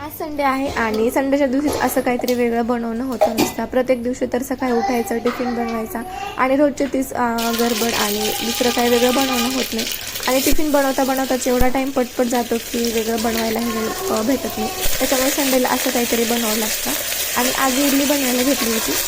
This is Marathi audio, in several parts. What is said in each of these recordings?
आज संडे आहे आणि संडेच्या दिवशी असं काहीतरी वेगळं बनवणं होतं नसतं. प्रत्येक दिवशी तर सकाळी उठायचं, टिफिन बनवायचा आणि रोजची तीच गडबड आणि दुसरं काही वेगळं बनवणं होत नाही. आणि टिफिन बनवता बनवताच एवढा टाईम पटपट जातो की वेगळं बनवायलाही भेटत नाही. त्याच्यामुळे संडेला असं काहीतरी बनावं लागतं आणि आज इडली बनवायला घेतली होती.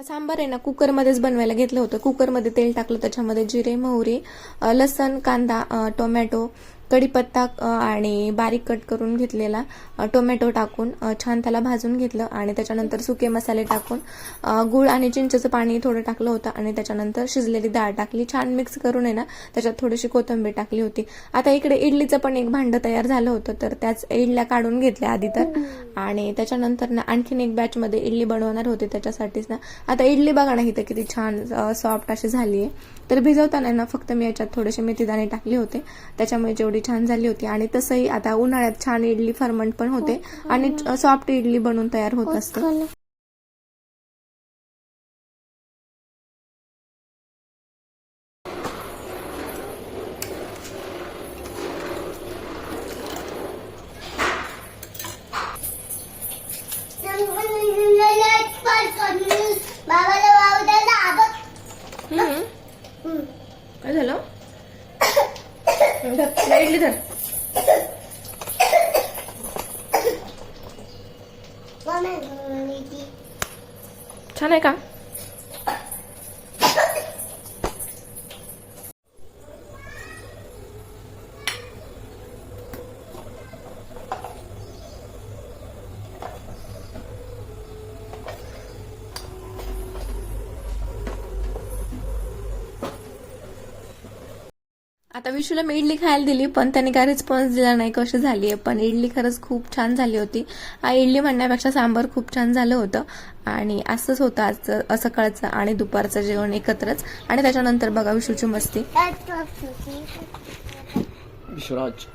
सांबार आहे ना कुकरमध्येच बनवायला घेतलं होतं. कुकरमध्ये तेल टाकलं, त्याच्यामध्ये जिरे, मोहरी, लसण, कांदा, टोमॅटो, कढीपत्ता आणि बारीक कट करून घेतलेला टोमॅटो टाकून छान त्याला भाजून घेतलं आणि त्याच्यानंतर सुके मसाले टाकून गूळ आणि चिंचेचं पाणी थोडं टाकलं होतं आणि त्याच्यानंतर शिजलेली डाळ टाकली. छान मिक्स करून आहे ना त्याच्यात थोडीशी कोथिंबीर टाकली होती. आता इकडे इडलीचं पण एक भांडं तयार झालं होतं, तर त्याच इडल्या काढून घेतल्या आधी तर आणि त्याच्यानंतर ना आणखीन एक बॅचमध्ये इडली बनवणार होते. त्याच्यासाठीच ना आता इडली बघा ना इथं किती छान सॉफ्ट अशी झाली आहे. तर भिजवताना ना फक्त मी याच्यात थोडेसे मेथीदाणे टाकले होते, त्याच्यामुळे जेवढी छान झाली होती. आणि तसंही आता उन्हाळ्यात छान इडली फर्मंट पण होते आणि सॉफ्ट इडली बनवून तयार होत असते. काय झालं? इडली धर. छान आहे का? आता विशूला मी इडली खायला दिली, पण त्याने काय रिस्पॉन्स दिला नाही कशी झाली आहे. पण इडली खरंच खूप छान झाली होती. इडली म्हणण्यापेक्षा सांबार खूप छान झालं होतं आणि असंच होतं आज सकाळचं आणि दुपारचं जेवण एकत्रच. आणि त्याच्यानंतर बघा विशूची मस्ती. विश्वराज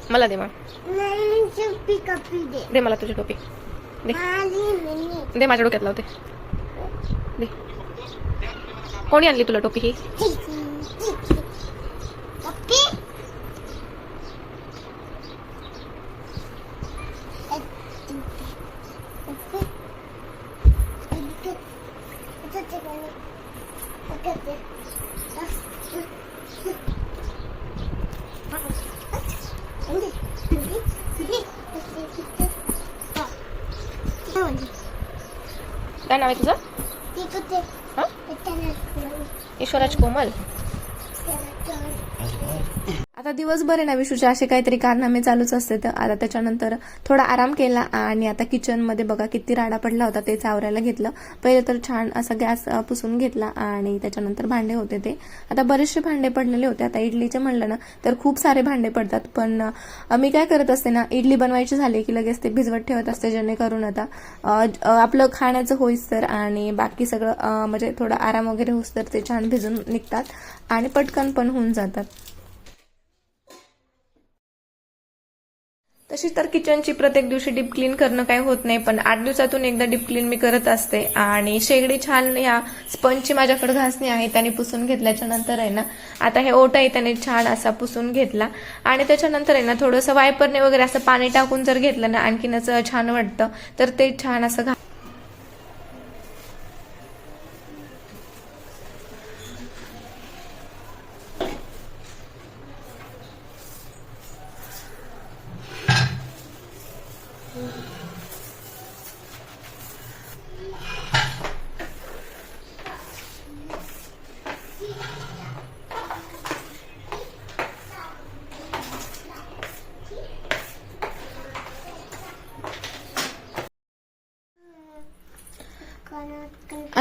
मला दे, मग दे मला तुझी टोपी. दे माझ्या डोक्यात लावते. दे. कोणी आणली तुला टोपी ही? काय नाव आहे तुझं? ईश्वराज कोमल. आता दिवसभर आहे ना विशूचे असे काहीतरी कारनामे चालूच असते. तर आता त्याच्यानंतर थोडा आराम केला आणि आता किचनमध्ये बघा किती राडा पडला होता ते आवरायला घेतलं. पहिले तर छान असा गॅस पुसून घेतला आणि त्याच्यानंतर भांडे होते ते आता बरेचसे भांडे पडलेले होते. आता इडलीचे म्हणलं ना तर खूप सारे भांडे पडतात, पण मी काय करत असते ना इडली बनवायची झाली की लगेच ते भिजवत ठेवत असते, जेणेकरून आता आपलं खाण्याचं होईस तर आणि बाकी सगळं म्हणजे थोडा आराम वगैरे होईस तर ते छान भिजून निघतात आणि पटकन पण होऊन जातात. तशी तर किचनची प्रत्येक दिवशी डीप क्लीन करणं काही होत नाही, पण 8 दिवसातून एकदा डीप क्लीन मी करत असते. आणि शेगडी छान या स्पंजची माझ्याकडे घासणी आहे त्याने पुसून घेतल्याच्या नंतर आहे ना आता हे ओटाही त्याने छान असा पुसून घेतला आणि त्याच्यानंतर आहे ना थोडंसं वायपरने वगैरे असं पाणी टाकून जर घेतलं ना आणखीनच छान वाटतं. तर ते छान असं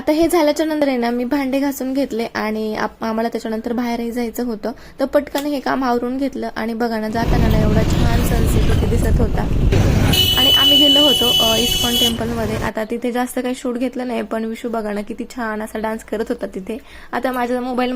आता हे झाल्याच्या नंतर आहे ना मी भांडे घासून घेतले आणि आम्हाला त्याच्यानंतर बाहेरही जायचं होतं, तर पटकन हे काम आवरून घेतलं. आणि बघा ना, जाताना ना एवढा छान सनसेट इथे दिसत होता. आणि आम्ही गेलो होतो इस्कॉन टेम्पलमध्ये. आता तिथे जास्त काही शूट घेतलं नाही, पण विशू बघा ना किती छान असा डान्स करत होता तिथे. आता माझ्या मोबाईल